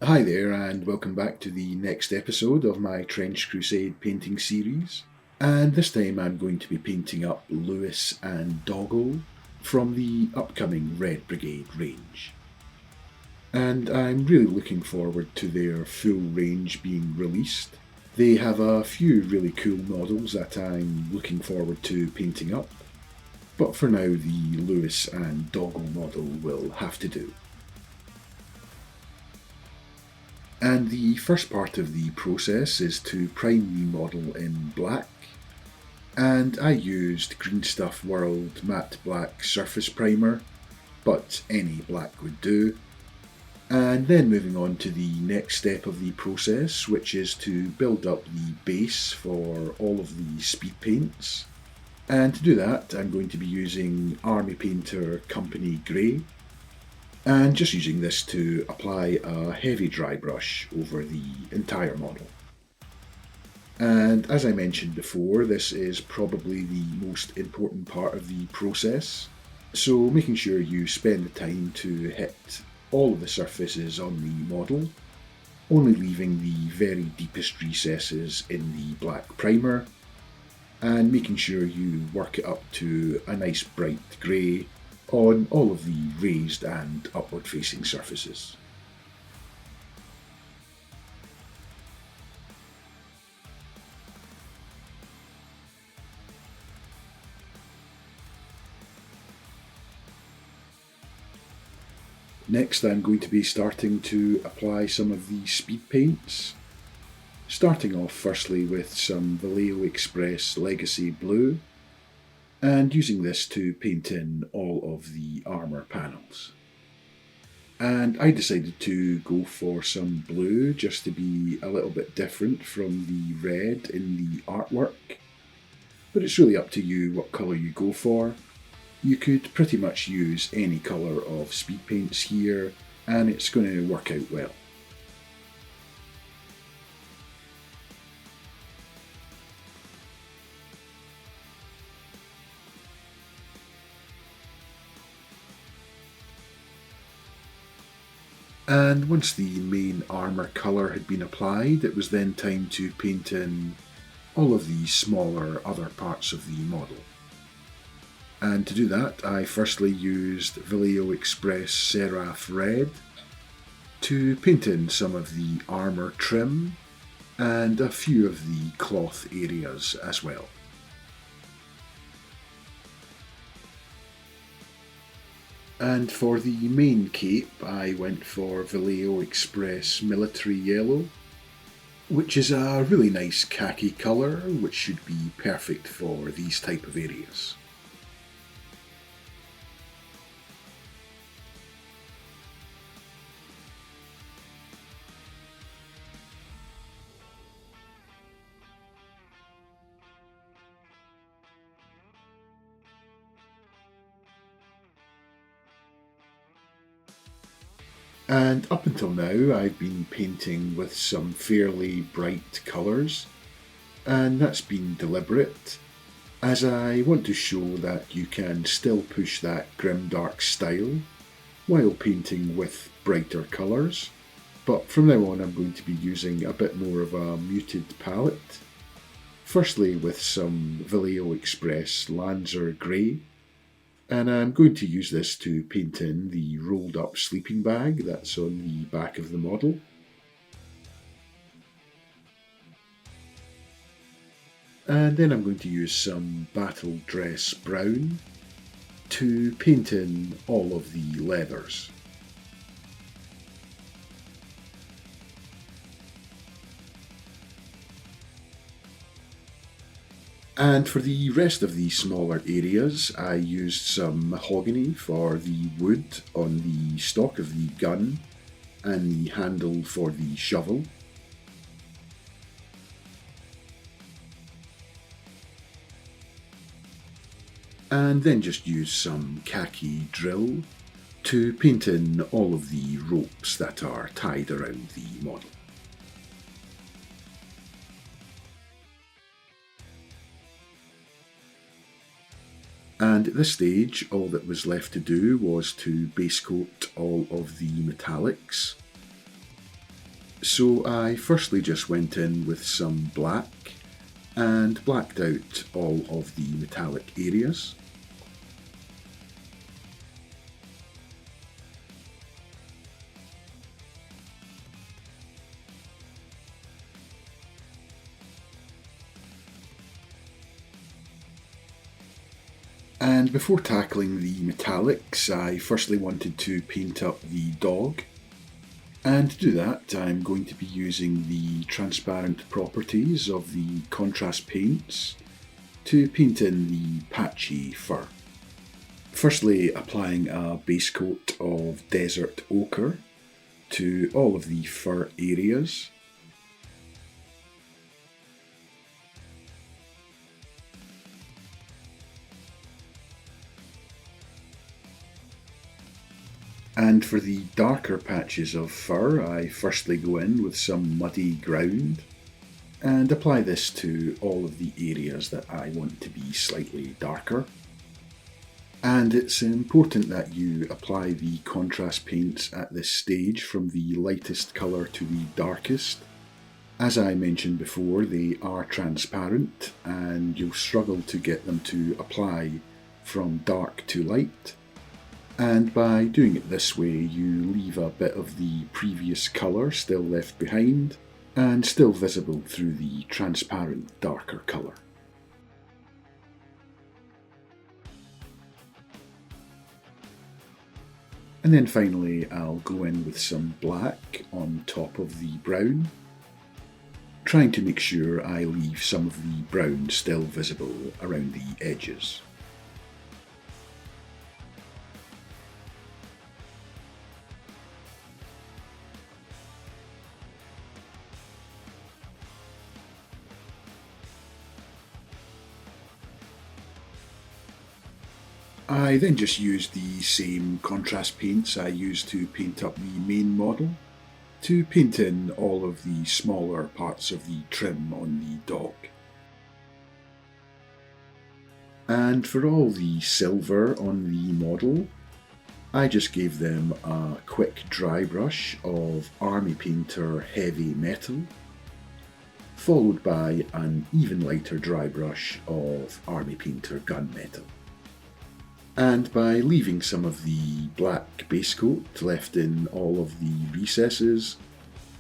Hi there, and welcome back to the next episode of my Trench Crusade painting series. And this time I'm going to be painting up Lewis and Doggo from the upcoming Red Brigade range. And I'm really looking forward to their full range being released. They have a few really cool models that I'm looking forward to painting up, but for now the Lewis and Doggo model will have to do. And the first part of the process is to prime the model in black, and I used Green Stuff World Matte Black Surface Primer, but any black would do. And then moving on to the next step of the process, which is to build up the base for all of the speed paints. And to do that, I'm going to be using Army Painter Company Grey, and just using this to apply a heavy dry brush over the entire model. And as I mentioned before, this is probably the most important part of the process, so making sure you spend the time to hit all of the surfaces on the model, only leaving the very deepest recesses in the black primer, and making sure you work it up to a nice bright grey on all of the raised and upward facing surfaces. Next, I'm going to be starting to apply some of the speed paints, starting off firstly with some Vallejo Express Legacy Blue, and using this to paint in all of the armour panels. And I decided to go for some blue just to be a little bit different from the red in the artwork, but it's really up to you what colour you go for. You could pretty much use any colour of speed paints here, and it's going to work out well. And once the main armour colour had been applied, it was then time to paint in all of the smaller other parts of the model. And to do that, I firstly used Vallejo Express Seraph Red to paint in some of the armour trim and a few of the cloth areas as well. And for the main cape, I went for Vallejo Express Military Yellow, which is a really nice khaki colour, which should be perfect for these type of areas. And up until now, I've been painting with some fairly bright colours, and that's been deliberate, as I want to show that you can still push that Grimdark style while painting with brighter colours. But from now on, I'm going to be using a bit more of a muted palette. Firstly with some Vallejo Express Lancer Grey, and I'm going to use this to paint in the rolled up sleeping bag that's on the back of the model. And then I'm going to use some Battle Dress Brown to paint in all of the leathers. And for the rest of the smaller areas, I used some mahogany for the wood on the stock of the gun and the handle for the shovel. And then just use some khaki drill to paint in all of the ropes that are tied around the model. And at this stage, all that was left to do was to base coat all of the metallics. So I firstly just went in with some black and blacked out all of the metallic areas. And before tackling the metallics, I firstly wanted to paint up the dog. And to do that, I'm going to be using the transparent properties of the contrast paints to paint in the patchy fur. Firstly, applying a base coat of desert ochre to all of the fur areas. And for the darker patches of fur, I firstly go in with some muddy ground and apply this to all of the areas that I want to be slightly darker. And it's important that you apply the contrast paints at this stage from the lightest colour to the darkest. As I mentioned before, they are transparent and you'll struggle to get them to apply from dark to light. And by doing it this way, you leave a bit of the previous colour still left behind and still visible through the transparent darker colour. And then finally I'll go in with some black on top of the brown, trying to make sure I leave some of the brown still visible around the edges. I then just used the same contrast paints I used to paint up the main model to paint in all of the smaller parts of the trim on the dog. And for all the silver on the model, I just gave them a quick dry brush of Army Painter Heavy Metal, followed by an even lighter dry brush of Army Painter Gunmetal. And by leaving some of the black base coat left in all of the recesses,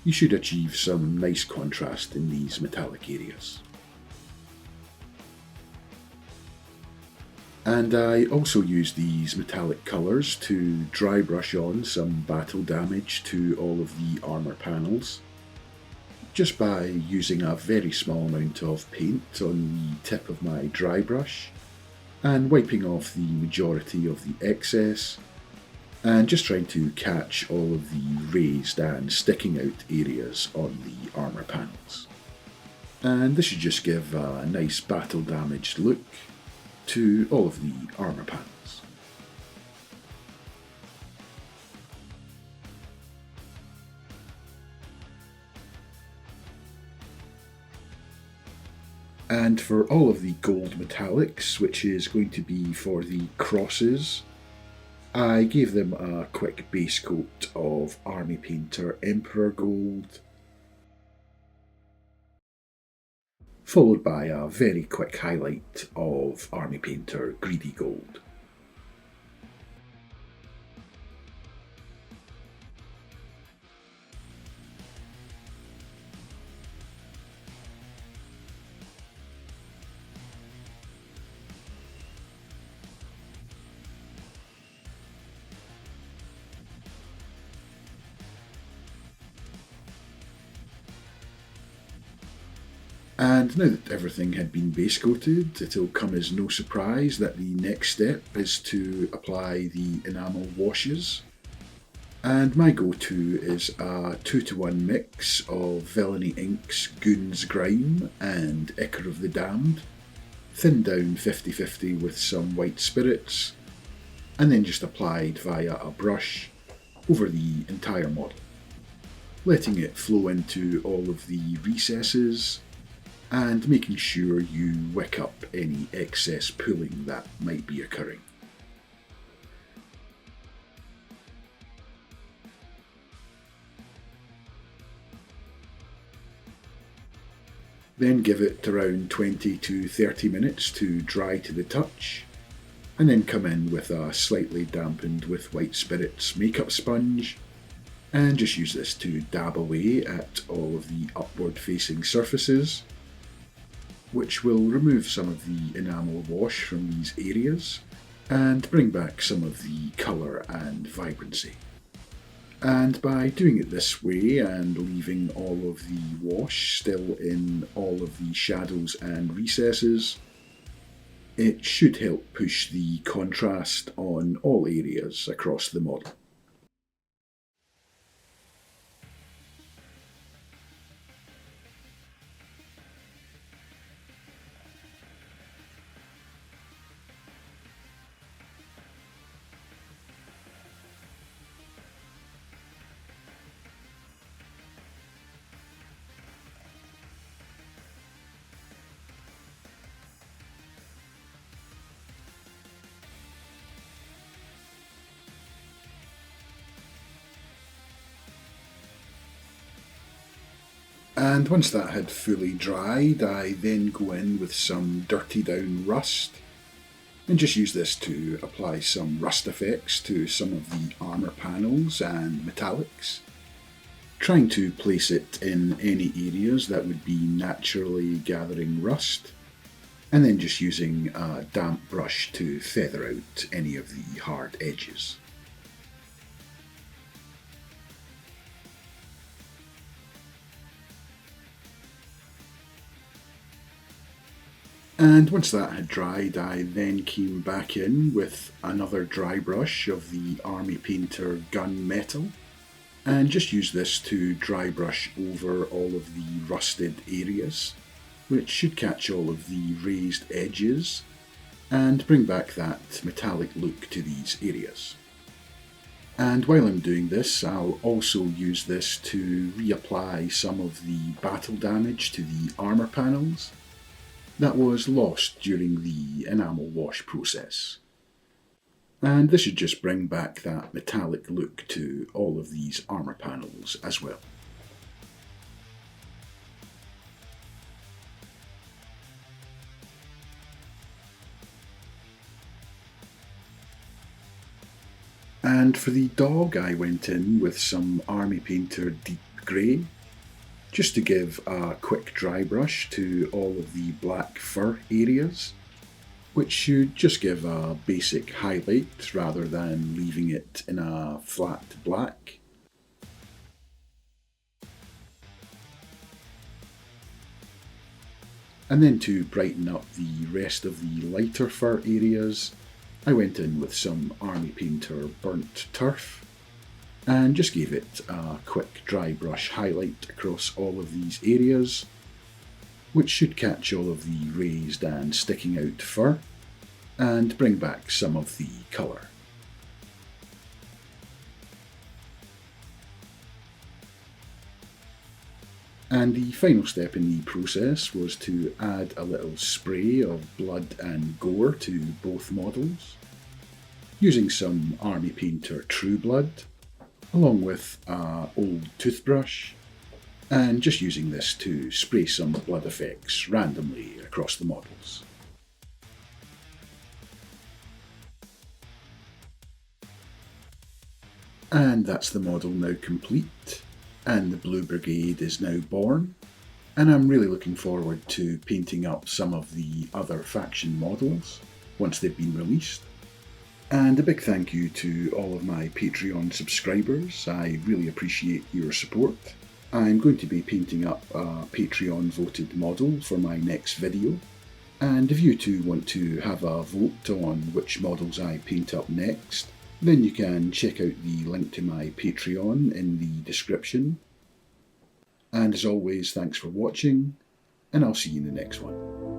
you should achieve some nice contrast in these metallic areas. And I also used these metallic colours to dry brush on some battle damage to all of the armour panels, just by using a very small amount of paint on the tip of my dry brush and wiping off the majority of the excess and just trying to catch all of the raised and sticking out areas on the armour panels. And this should just give a nice battle damaged look to all of the armour panels. And for all of the gold metallics, which is going to be for the crosses, I gave them a quick base coat of Army Painter Emperor Gold, followed by a very quick highlight of Army Painter Greedy Gold. And now that everything had been base coated, it'll come as no surprise that the next step is to apply the enamel washes. And my go-to is a 2-to-1 mix of Villainy Inks Goon's Grime and Ichor of the Damned, thinned down 50-50 with some white spirits, and then just applied via a brush over the entire model, letting it flow into all of the recesses and making sure you wick up any excess pooling that might be occurring. Then give it around 20 to 30 minutes to dry to the touch, and then come in with a slightly dampened with white spirits makeup sponge, and just use this to dab away at all of the upward facing surfaces, which will remove some of the enamel wash from these areas and bring back some of the colour and vibrancy. And by doing it this way and leaving all of the wash still in all of the shadows and recesses, it should help push the contrast on all areas across the model. And once that had fully dried, I then go in with some dirty down rust and just use this to apply some rust effects to some of the armour panels and metallics, trying to place it in any areas that would be naturally gathering rust, and then just using a damp brush to feather out any of the hard edges. And once that had dried, I then came back in with another dry brush of the Army Painter Gun Metal, and just use this to dry brush over all of the rusted areas, which should catch all of the raised edges and bring back that metallic look to these areas. And while I'm doing this, I'll also use this to reapply some of the battle damage to the armour panels that was lost during the enamel wash process. And this should just bring back that metallic look to all of these armour panels as well. And for the dog, I went in with some Army Painter Deep Grey, just to give a quick dry brush to all of the black fur areas, which should just give a basic highlight rather than leaving it in a flat black. And then to brighten up the rest of the lighter fur areas, I went in with some Army Painter Burnt Turf, and just gave it a quick dry brush highlight across all of these areas, which should catch all of the raised and sticking out fur and bring back some of the colour. And the final step in the process was to add a little spray of blood and gore to both models, using some Army Painter True Blood, along with an old toothbrush, and just using this to spray some blood effects randomly across the models. And that's the model now complete, and the Blue Brigade is now born, and I'm really looking forward to painting up some of the other faction models once they've been released. And a big thank you to all of my Patreon subscribers. I really appreciate your support. I'm going to be painting up a Patreon voted model for my next video. And if you too want to have a vote on which models I paint up next, then you can check out the link to my Patreon in the description. And as always, thanks for watching, and I'll see you in the next one.